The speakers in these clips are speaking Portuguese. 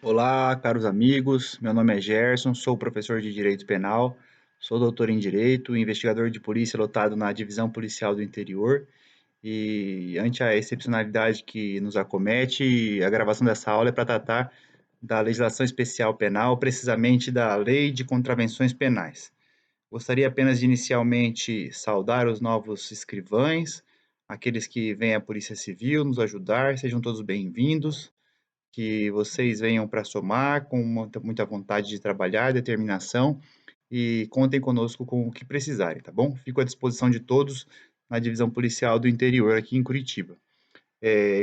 Olá, caros amigos. Meu nome é Gerson, sou professor de Direito Penal, sou doutor em Direito, investigador de polícia lotado na Divisão Policial do Interior. E ante a excepcionalidade que nos acomete, a gravação dessa aula é para tratar da legislação especial penal, precisamente da Lei de Contravenções Penais. Gostaria apenas de inicialmente saudar os novos escrivães, aqueles que vêm à Polícia Civil nos ajudar, sejam todos bem-vindos, que vocês venham para somar com muita vontade de trabalhar, determinação e contem conosco com o que precisarem, tá bom? Fico à disposição de todos na Divisão Policial do Interior aqui em Curitiba.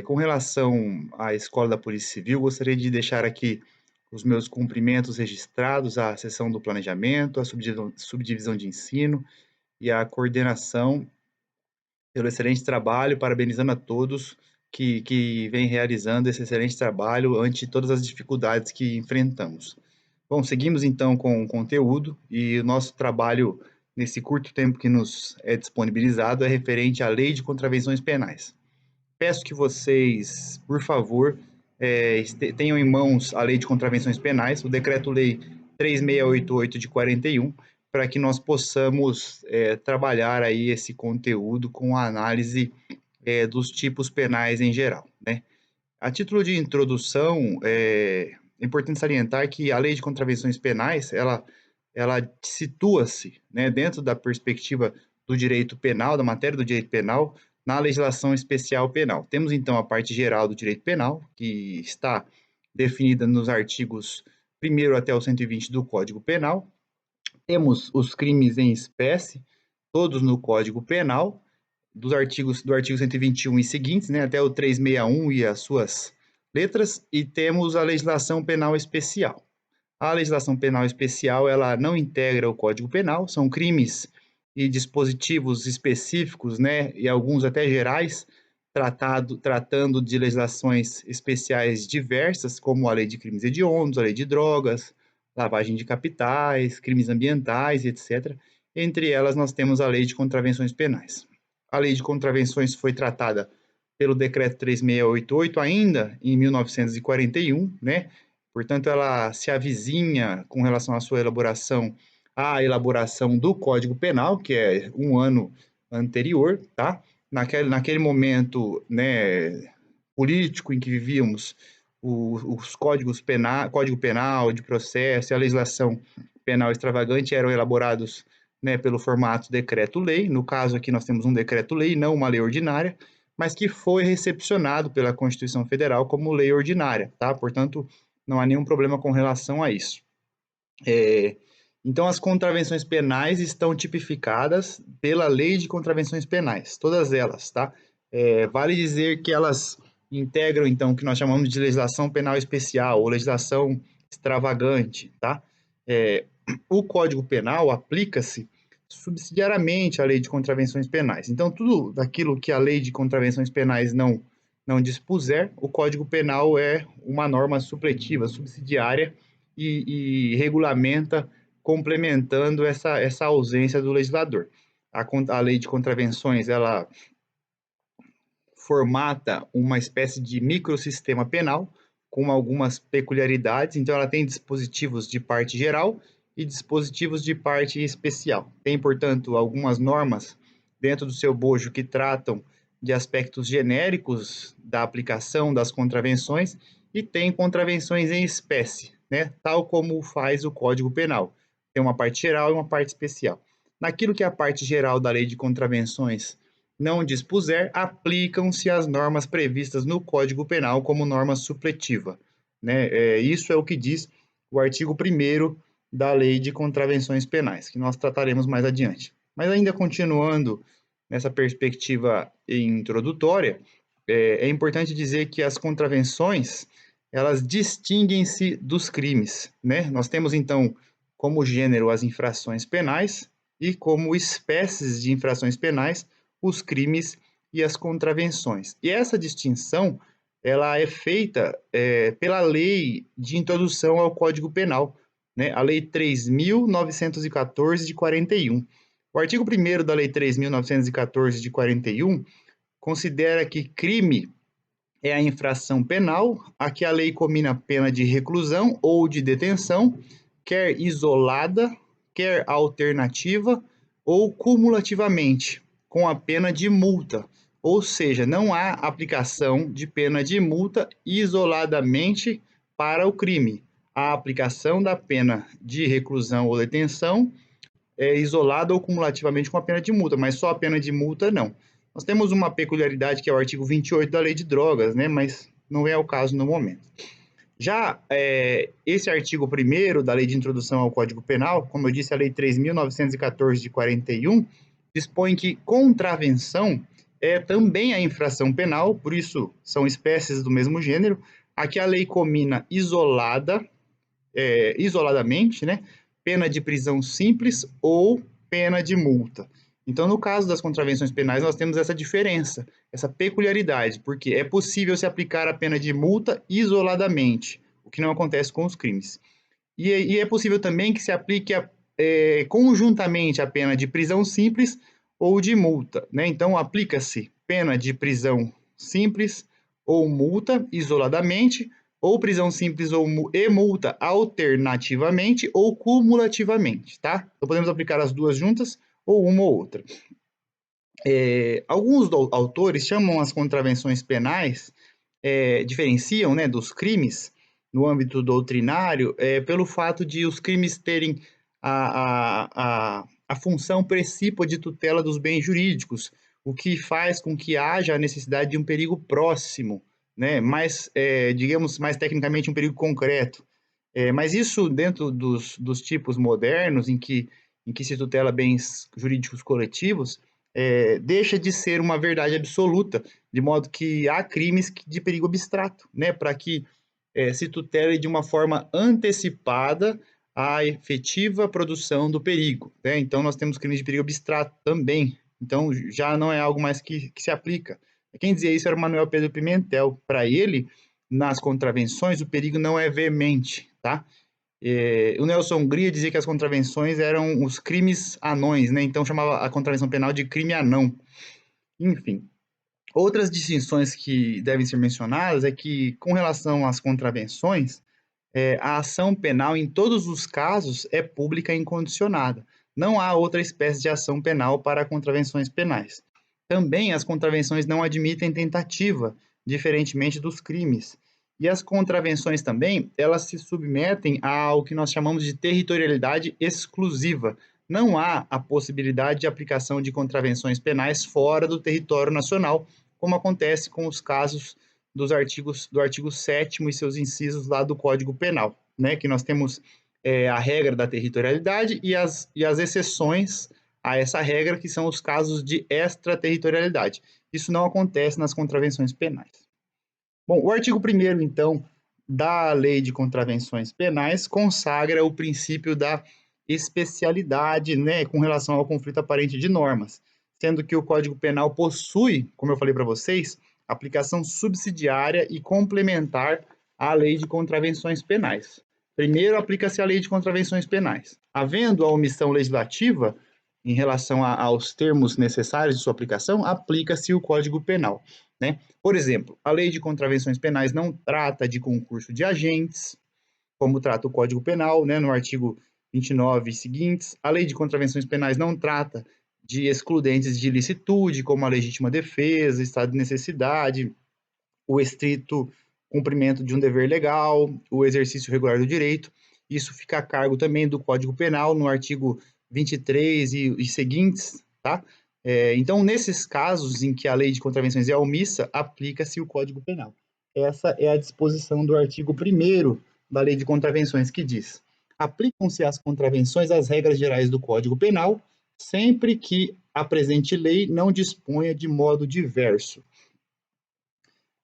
Com relação à Escola da Polícia Civil, gostaria de deixar aqui os meus cumprimentos registrados à seção do planejamento, à subdivisão de ensino e à coordenação pelo excelente trabalho, parabenizando a todos que vem realizando esse excelente trabalho ante todas as dificuldades que enfrentamos. Bom, seguimos então com o conteúdo e o nosso trabalho nesse curto tempo que nos é disponibilizado é referente à Lei de Contravenções Penais. Peço que vocês, por favor, tenham em mãos a Lei de Contravenções Penais, o Decreto-Lei 3688 de 41, para que nós possamos trabalhar aí esse conteúdo com a análise dos tipos penais em geral, né? A título de introdução, é importante salientar que a Lei de Contravenções Penais, ela situa-se, né, dentro da perspectiva do direito penal, da matéria do direito penal, na legislação especial penal. Temos, então, a parte geral do direito penal, que está definida nos artigos 1º até o 120 do Código Penal. Temos os crimes em espécie, todos no Código Penal, do artigo 121 e seguintes, né, até o 361 e as suas letras, e temos a legislação penal especial. A legislação penal especial, ela não integra o Código Penal, são crimes e dispositivos específicos, né, e alguns até gerais, tratando de legislações especiais diversas, como a Lei de Crimes Hediondos, a Lei de Drogas, lavagem de capitais, crimes ambientais, etc. Entre elas, nós temos a Lei de Contravenções Penais. A Lei de Contravenções foi tratada pelo Decreto 3688 ainda em 1941, né? Portanto, ela se avizinha com relação à sua elaboração à elaboração do Código Penal, que é um ano anterior, tá? Naquele momento, né, político em que vivíamos, os códigos penal, Código Penal, de processo e a legislação penal extravagante eram elaborados, né, pelo formato decreto-lei. No caso aqui nós temos um decreto-lei, não uma lei ordinária, mas que foi recepcionado pela Constituição Federal como lei ordinária, tá? Portanto, não há nenhum problema com relação a isso. Então, as contravenções penais estão tipificadas pela Lei de Contravenções Penais, todas elas, tá? Vale dizer que elas integram, então, o que nós chamamos de legislação penal especial ou legislação extravagante, tá? O Código Penal aplica-se subsidiariamente à Lei de Contravenções Penais. Então, tudo daquilo que a Lei de Contravenções Penais não dispuser, o Código Penal é uma norma supletiva, subsidiária e regulamenta, complementando essa ausência do legislador. A Lei de Contravenções, ela formata uma espécie de microsistema penal com algumas peculiaridades. Então, ela tem dispositivos de parte geral e dispositivos de parte especial. Tem, portanto, algumas normas dentro do seu bojo que tratam de aspectos genéricos da aplicação das contravenções e tem contravenções em espécie, né? Tal como faz o Código Penal. Tem uma parte geral e uma parte especial. Naquilo que é a parte geral da Lei de Contravenções não dispuser, aplicam-se as normas previstas no Código Penal como norma supletiva, né? Isso é o que diz o artigo 1º da Lei de Contravenções Penais, que nós trataremos mais adiante. Mas ainda continuando nessa perspectiva introdutória, é importante dizer que as contravenções, elas distinguem-se dos crimes, né? Nós temos, então, como gênero as infrações penais e como espécies de infrações penais os crimes e as contravenções. E essa distinção, ela é feita pela lei de introdução ao Código Penal, né? A Lei 3.914 de 41. O artigo 1º da Lei 3.914 de 41 considera que crime é a infração penal. Aqui a lei combina pena de reclusão ou de detenção, quer isolada, quer alternativa ou cumulativamente, com a pena de multa. Ou seja, não há aplicação de pena de multa isoladamente para o crime. A aplicação da pena de reclusão ou detenção é isolada ou cumulativamente com a pena de multa, mas só a pena de multa não. Nós temos uma peculiaridade que é o artigo 28 da Lei de Drogas, né, mas não é o caso no momento. Já esse artigo 1º da Lei de Introdução ao Código Penal, como eu disse, a Lei 3.914 de 41, dispõe que contravenção é também a infração penal, por isso são espécies do mesmo gênero. Aqui a lei combina isoladamente, né, pena de prisão simples ou pena de multa. Então, no caso das contravenções penais, nós temos essa diferença, essa peculiaridade, porque é possível se aplicar a pena de multa isoladamente, o que não acontece com os crimes. E é possível também que se aplique conjuntamente a pena de prisão simples ou de multa, né? Então, aplica-se pena de prisão simples ou multa isoladamente, ou prisão simples e multa alternativamente ou cumulativamente, tá? Então, podemos aplicar as duas juntas ou uma ou outra. Alguns autores chamam as contravenções penais, diferenciam, né, dos crimes no âmbito doutrinário, pelo fato de os crimes terem a função precípua de tutela dos bens jurídicos, o que faz com que haja a necessidade de um perigo próximo, né, digamos, mais tecnicamente um perigo concreto. Mas isso dentro dos tipos modernos, em que se tutela bens jurídicos coletivos, deixa de ser uma verdade absoluta, de modo que há crimes de perigo abstrato, né, para que se tutele de uma forma antecipada a efetiva produção do perigo, né? Então, nós temos crimes de perigo abstrato também. Então, já não é algo mais que se aplica. Quem dizia isso era o Manuel Pedro Pimentel. Para ele, nas contravenções, o perigo não é veemente, tá? O Nelson Hungria dizia que as contravenções eram os crimes anões, né? Então chamava a contravenção penal de crime anão. Enfim, outras distinções que devem ser mencionadas é que, com relação às contravenções, a ação penal, em todos os casos, é pública e incondicionada. Não há outra espécie de ação penal para contravenções penais. Também as contravenções não admitem tentativa, diferentemente dos crimes. E as contravenções também, elas se submetem ao que nós chamamos de territorialidade exclusiva. Não há a possibilidade de aplicação de contravenções penais fora do território nacional, como acontece com os casos do artigo 7º e seus incisos lá do Código Penal, né? Que nós temos a regra da territorialidade e as exceções a essa regra, que são os casos de extraterritorialidade. Isso não acontece nas contravenções penais. Bom, o artigo 1º, então, da Lei de Contravenções Penais consagra o princípio da especialidade, né, com relação ao conflito aparente de normas, sendo que o Código Penal possui, como eu falei para vocês, aplicação subsidiária e complementar à Lei de Contravenções Penais. Primeiro, aplica-se a Lei de Contravenções Penais. Havendo a omissão legislativa em relação aos termos necessários de sua aplicação, aplica-se o Código Penal, né? Por exemplo, a Lei de Contravenções Penais não trata de concurso de agentes, como trata o Código Penal, né, no artigo 29 e seguintes. A Lei de Contravenções Penais não trata de excludentes de ilicitude, como a legítima defesa, estado de necessidade, o estrito cumprimento de um dever legal, o exercício regular do direito. Isso fica a cargo também do Código Penal, no artigo 23 e seguintes, tá? Então, nesses casos em que a lei de contravenções é omissa, aplica-se o Código Penal. Essa é a disposição do artigo 1º da Lei de Contravenções, que diz: aplicam-se às contravenções as regras gerais do Código Penal, sempre que a presente lei não disponha de modo diverso.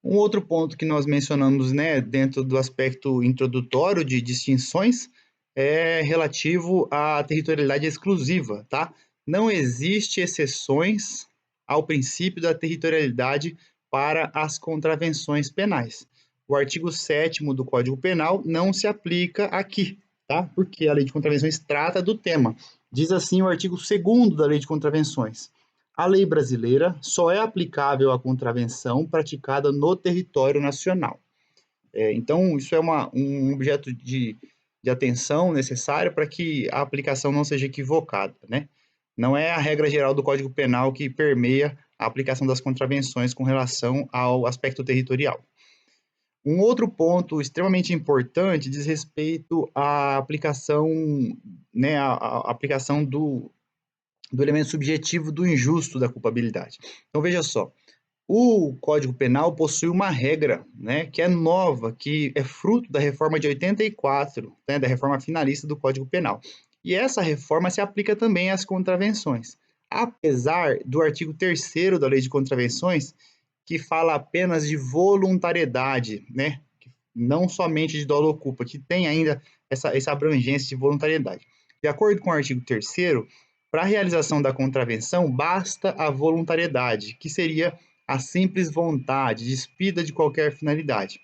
Um outro ponto que nós mencionamos, né, dentro do aspecto introdutório de distinções, é relativo à territorialidade exclusiva, tá? Não existe exceções ao princípio da territorialidade para as contravenções penais. O artigo 7º do Código Penal não se aplica aqui, tá? Porque a Lei de Contravenções trata do tema. Diz assim o artigo 2º da Lei de Contravenções: A lei brasileira só é aplicável à contravenção praticada no território nacional. Então, isso é um objeto de atenção necessário para que a aplicação não seja equivocada, né? Não é a regra geral do Código Penal que permeia a aplicação das contravenções com relação ao aspecto territorial. Um outro ponto extremamente importante diz respeito à aplicação, né, a aplicação do elemento subjetivo do injusto da culpabilidade. Então, veja só, o Código Penal possui uma regra, né, que é nova, que é fruto da reforma de 84, né, da reforma finalista do Código Penal. E essa reforma se aplica também às contravenções. Apesar do artigo 3º da Lei de Contravenções, que fala apenas de voluntariedade, né, não somente de dolo ou culpa, que tem ainda essa abrangência de voluntariedade. De acordo com o artigo 3º, para a realização da contravenção, basta a voluntariedade, que seria a simples vontade, despida de qualquer finalidade.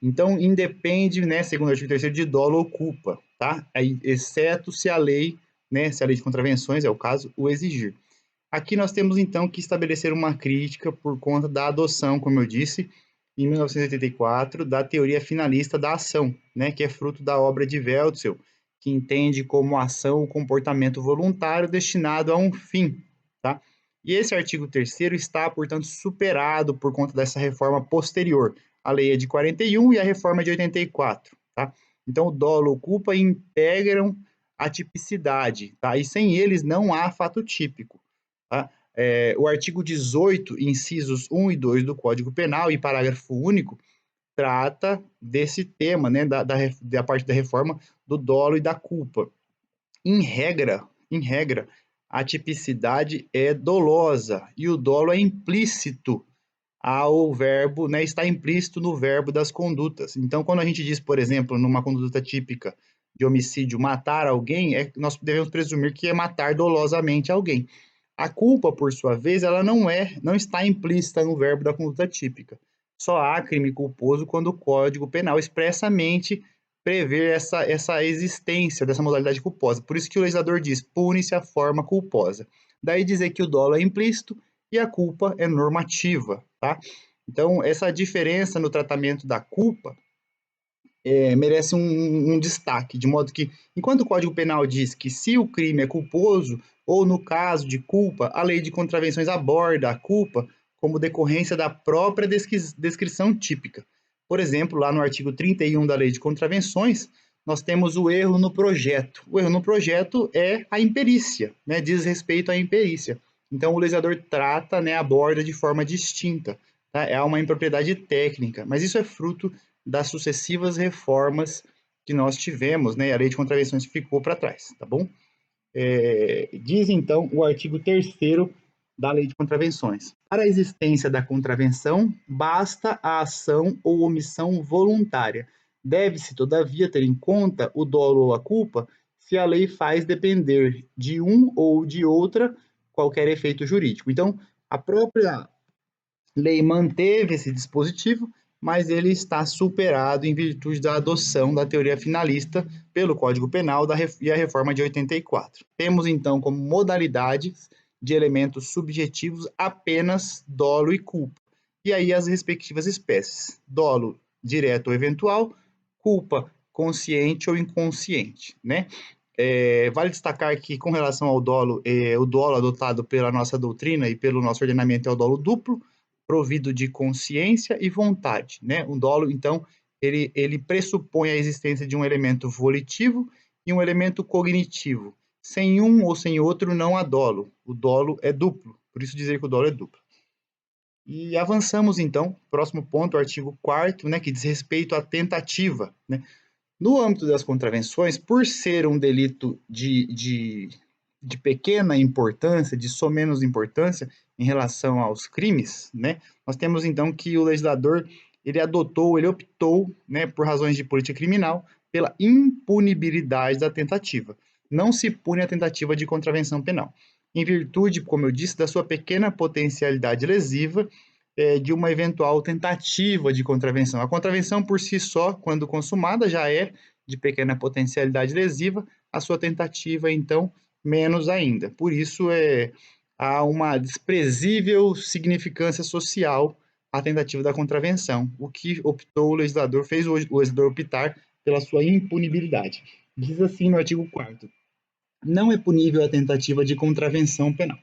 Então, independe, né, segundo o artigo 3º, de dolo ou culpa, tá? Exceto se a lei, né, se a lei de contravenções, é o caso, o exigir. Aqui nós temos, então, que estabelecer uma crítica por conta da adoção, como eu disse, em 1984, da teoria finalista da ação, né, que é fruto da obra de Weltzell, que entende como ação o comportamento voluntário destinado a um fim, tá? E esse artigo 3º está, portanto, superado por conta dessa reforma posterior. A lei é de 41 e a reforma é de 84, tá? Então, o dolo ou culpa integram a tipicidade, tá? E sem eles não há fato típico, tá? O artigo 18, incisos 1 e 2 do Código Penal e parágrafo único, trata desse tema, né, da parte da reforma do dolo e da culpa. Em regra, a tipicidade é dolosa e o dolo é implícito ao verbo, né, está implícito no verbo das condutas. Então, quando a gente diz, por exemplo, numa conduta típica de homicídio, matar alguém, nós devemos presumir que é matar dolosamente alguém. A culpa, por sua vez, ela não está implícita no verbo da conduta típica. Só há crime culposo quando o Código Penal expressamente prevê essa existência dessa modalidade culposa. Por isso que o legislador diz, pune-se a forma culposa. Daí dizer que o dolo é implícito e a culpa é normativa, tá? Então, essa diferença no tratamento da culpa merece um destaque, de modo que, enquanto o Código Penal diz que se o crime é culposo, ou no caso de culpa, a lei de contravenções aborda a culpa como decorrência da própria descrição típica. Por exemplo, lá no artigo 31 da lei de contravenções, nós temos o erro no projeto. O erro no projeto é a imperícia, né? Diz respeito à imperícia. Então, o legislador trata, né, aborda de forma distinta. Tá? É uma impropriedade técnica, mas isso é fruto das sucessivas reformas que nós tivemos, né? A lei de contravenções ficou para trás, tá bom? Diz então o artigo 3º da lei de contravenções. Para a existência da contravenção, basta a ação ou omissão voluntária. Deve-se, todavia, ter em conta o dolo ou a culpa se a lei faz depender de um ou de outra qualquer efeito jurídico. Então, a própria lei manteve esse dispositivo, mas ele está superado em virtude da adoção da teoria finalista pelo Código Penal e a reforma de 84. Temos, então, como modalidades de elementos subjetivos apenas dolo e culpa. E aí as respectivas espécies: dolo direto ou eventual, culpa consciente ou inconsciente, né? Vale destacar que, com relação ao dolo, o dolo adotado pela nossa doutrina e pelo nosso ordenamento é o dolo duplo, provido de consciência e vontade, né? O dolo, então, ele pressupõe a existência de um elemento volitivo e um elemento cognitivo. Sem um ou sem outro não há dolo. O dolo é duplo, por isso dizer que o dolo é duplo. E avançamos, então, próximo ponto, o artigo 4º, né, que diz respeito à tentativa, né? No âmbito das contravenções, por ser um delito de pequena importância, de menos importância em relação aos crimes, né, nós temos então que o legislador ele optou, né, por razões de política criminal, pela impunibilidade da tentativa. Não se pune a tentativa de contravenção penal, em virtude, como eu disse, da sua pequena potencialidade lesiva de uma eventual tentativa de contravenção. A contravenção por si só, quando consumada, já é de pequena potencialidade lesiva, a sua tentativa, então, menos ainda. Por isso, há uma desprezível significância social à tentativa da contravenção, o que optou o legislador, fez o legislador optar pela sua impunibilidade. Diz assim no artigo 4º, não é punível a tentativa de contravenção penal.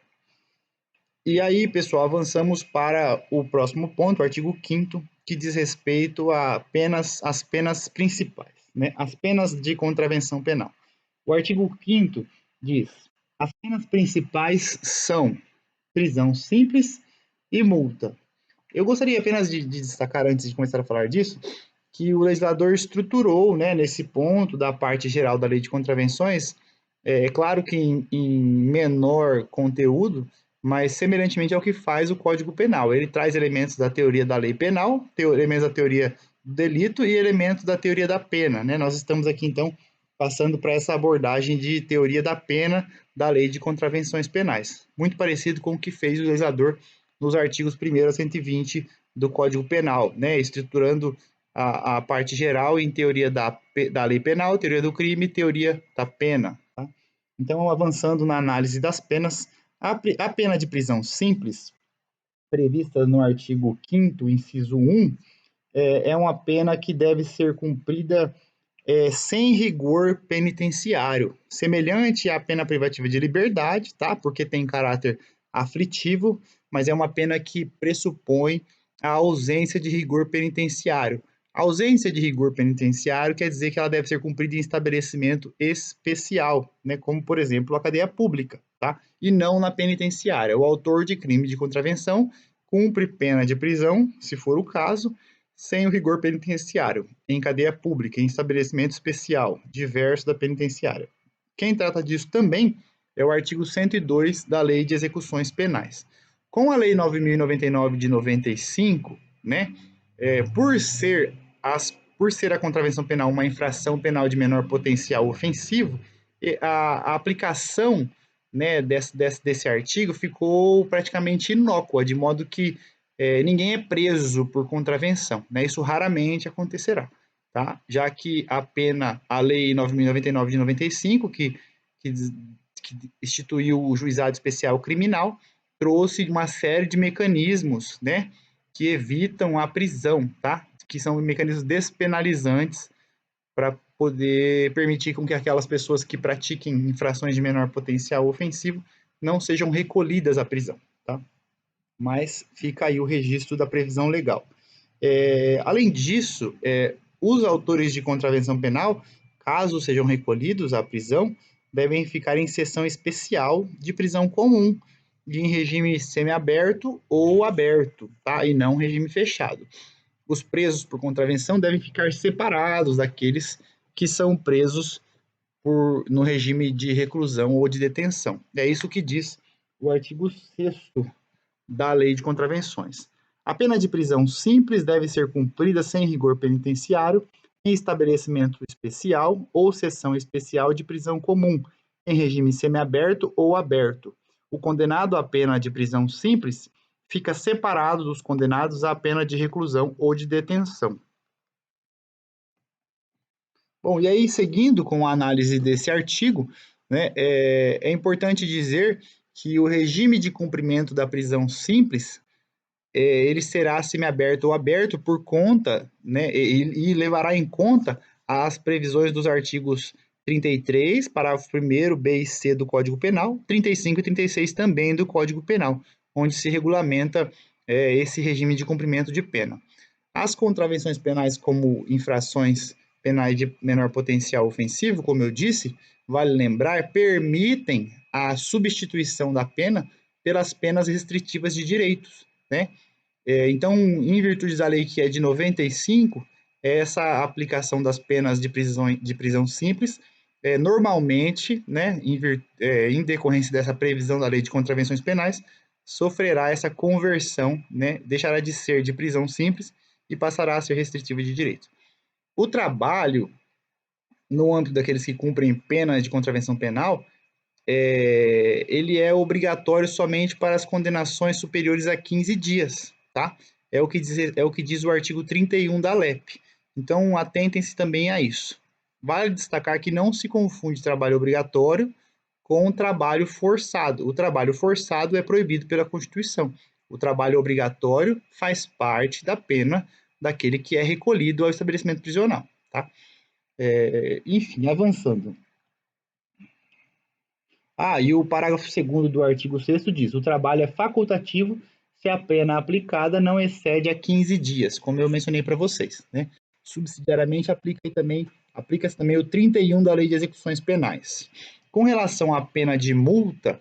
E aí, pessoal, avançamos para o próximo ponto, o artigo 5º, que diz respeito às penas principais, né? As penas de contravenção penal. O artigo 5º diz: as penas principais são prisão simples e multa. Eu gostaria apenas de destacar, antes de começar a falar disso, que o legislador estruturou, né, nesse ponto da parte geral da lei de contravenções, claro que em menor conteúdo, mas semelhantemente ao que faz o Código Penal. Ele traz elementos da teoria da lei penal, elementos da teoria do delito e elementos da teoria da pena, né? Nós estamos aqui, então, passando para essa abordagem de teoria da pena da lei de contravenções penais, muito parecido com o que fez o legislador nos artigos 1º a 120 do Código Penal, né? Estruturando a parte geral em teoria da lei penal, teoria do crime e teoria da pena. Tá? Então, avançando na análise das penas, a pena de prisão simples, prevista no artigo 5º, inciso 1, é uma pena que deve ser cumprida sem rigor penitenciário, semelhante à pena privativa de liberdade, tá? Porque tem caráter aflitivo, mas é uma pena que pressupõe a ausência de rigor penitenciário. A ausência de rigor penitenciário quer dizer que ela deve ser cumprida em estabelecimento especial, né? Como, por exemplo, a cadeia pública, tá? E não na penitenciária. O autor de crime de contravenção cumpre pena de prisão, se for o caso, sem o rigor penitenciário, em cadeia pública, em estabelecimento especial, diverso da penitenciária. Quem trata disso também é o artigo 102 da Lei de Execuções Penais. Com a Lei 9.099 de 95, né, por ser a contravenção penal uma infração penal de menor potencial ofensivo, a aplicação, né, desse artigo ficou praticamente inócua, de modo que ninguém é preso por contravenção, né? Isso raramente acontecerá, tá? Já que a Lei 9.099 de 95, que instituiu o juizado especial criminal, trouxe uma série de mecanismos, né, que evitam a prisão, tá? Que são mecanismos despenalizantes para poder permitir com que aquelas pessoas que pratiquem infrações de menor potencial ofensivo não sejam recolhidas à prisão, tá? Mas fica aí o registro da previsão legal. Além disso, os autores de contravenção penal, caso sejam recolhidos à prisão, devem ficar em sessão especial de prisão comum, em regime semiaberto ou aberto, tá? E não regime fechado. Os presos por contravenção devem ficar separados daqueles que são presos no regime de reclusão ou de detenção. É isso que diz o artigo 6º da Lei de Contravenções. A pena de prisão simples deve ser cumprida sem rigor penitenciário em estabelecimento especial ou seção especial de prisão comum, em regime semiaberto ou aberto. O condenado à pena de prisão simples fica separado dos condenados à pena de reclusão ou de detenção. Bom, e aí, seguindo com a análise desse artigo, né, é importante dizer que o regime de cumprimento da prisão simples ele será semiaberto ou aberto por conta, né, e levará em conta as previsões dos artigos 33, parágrafo 1º, B e C do Código Penal, 35 e 36 também do Código Penal, onde se regulamenta esse regime de cumprimento de pena. As contravenções penais como infrações penais de menor potencial ofensivo, como eu disse, vale lembrar, permitem a substituição da pena pelas penas restritivas de direitos, né? Então, em virtude da lei que é de 95, essa aplicação das penas de prisão simples, normalmente, né, em decorrência dessa previsão da lei de contravenções penais, sofrerá essa conversão, né, deixará de ser de prisão simples e passará a ser restritiva de direito. O trabalho, no âmbito daqueles que cumprem pena de contravenção penal, ele é obrigatório somente para as condenações superiores a 15 dias, tá? É o que diz o artigo 31 da LEP. Então, atentem-se também a isso. Vale destacar que não se confunde trabalho obrigatório com o trabalho forçado. O trabalho forçado é proibido pela Constituição. O trabalho obrigatório faz parte da pena daquele que é recolhido ao estabelecimento prisional, tá? Enfim, avançando. E o parágrafo 2º do artigo 6º diz: o trabalho é facultativo se a pena aplicada não excede a 15 dias, como eu mencionei para vocês, né? Subsidiariamente aplica-se também o 31 da Lei de Execuções Penais. Com relação à pena de multa,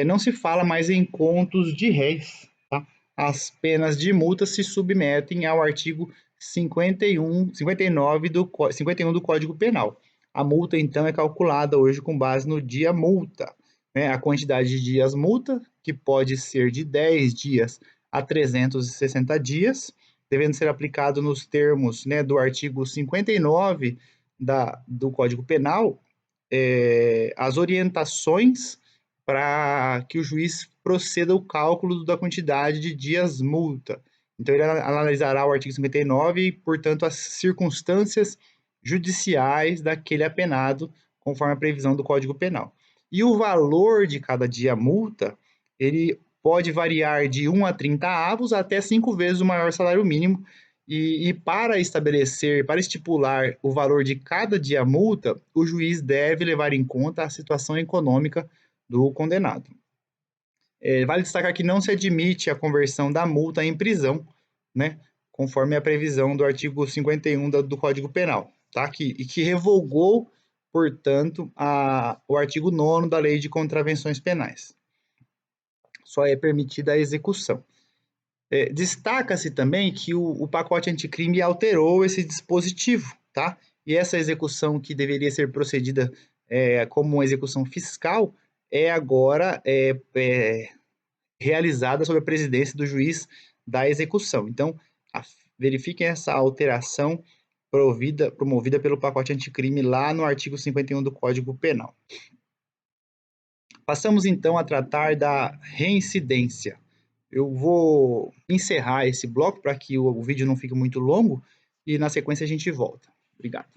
não se fala mais em contos de réis, tá? As penas de multa se submetem ao artigo 51 do Código Penal. A multa, então, é calculada hoje com base no dia multa, né? A quantidade de dias multa, que pode ser de 10 dias a 360 dias, devendo ser aplicado nos termos, né, do artigo 59 do Código Penal, as orientações para que o juiz proceda ao cálculo da quantidade de dias multa. Então, ele analisará o artigo 59 e, portanto, as circunstâncias judiciais daquele apenado, conforme a previsão do Código Penal. E o valor de cada dia multa, ele pode variar de 1 a 30 avos até 5 vezes o maior salário mínimo. E para estipular o valor de cada dia multa, o juiz deve levar em conta a situação econômica do condenado. Vale destacar que não se admite a conversão da multa em prisão, né, conforme a previsão do artigo 51 do Código Penal, tá? Que revogou, portanto, o artigo 9º da Lei de Contravenções Penais. Só é permitida a execução. Destaca-se também que o pacote anticrime alterou esse dispositivo, tá? E essa execução que deveria ser procedida como uma execução fiscal é agora realizada sob a presidência do juiz da execução. Então, verifiquem essa alteração promovida pelo pacote anticrime lá no artigo 51 do Código Penal. Passamos então a tratar da reincidência. Eu vou encerrar esse bloco para que o vídeo não fique muito longo e na sequência a gente volta. Obrigado.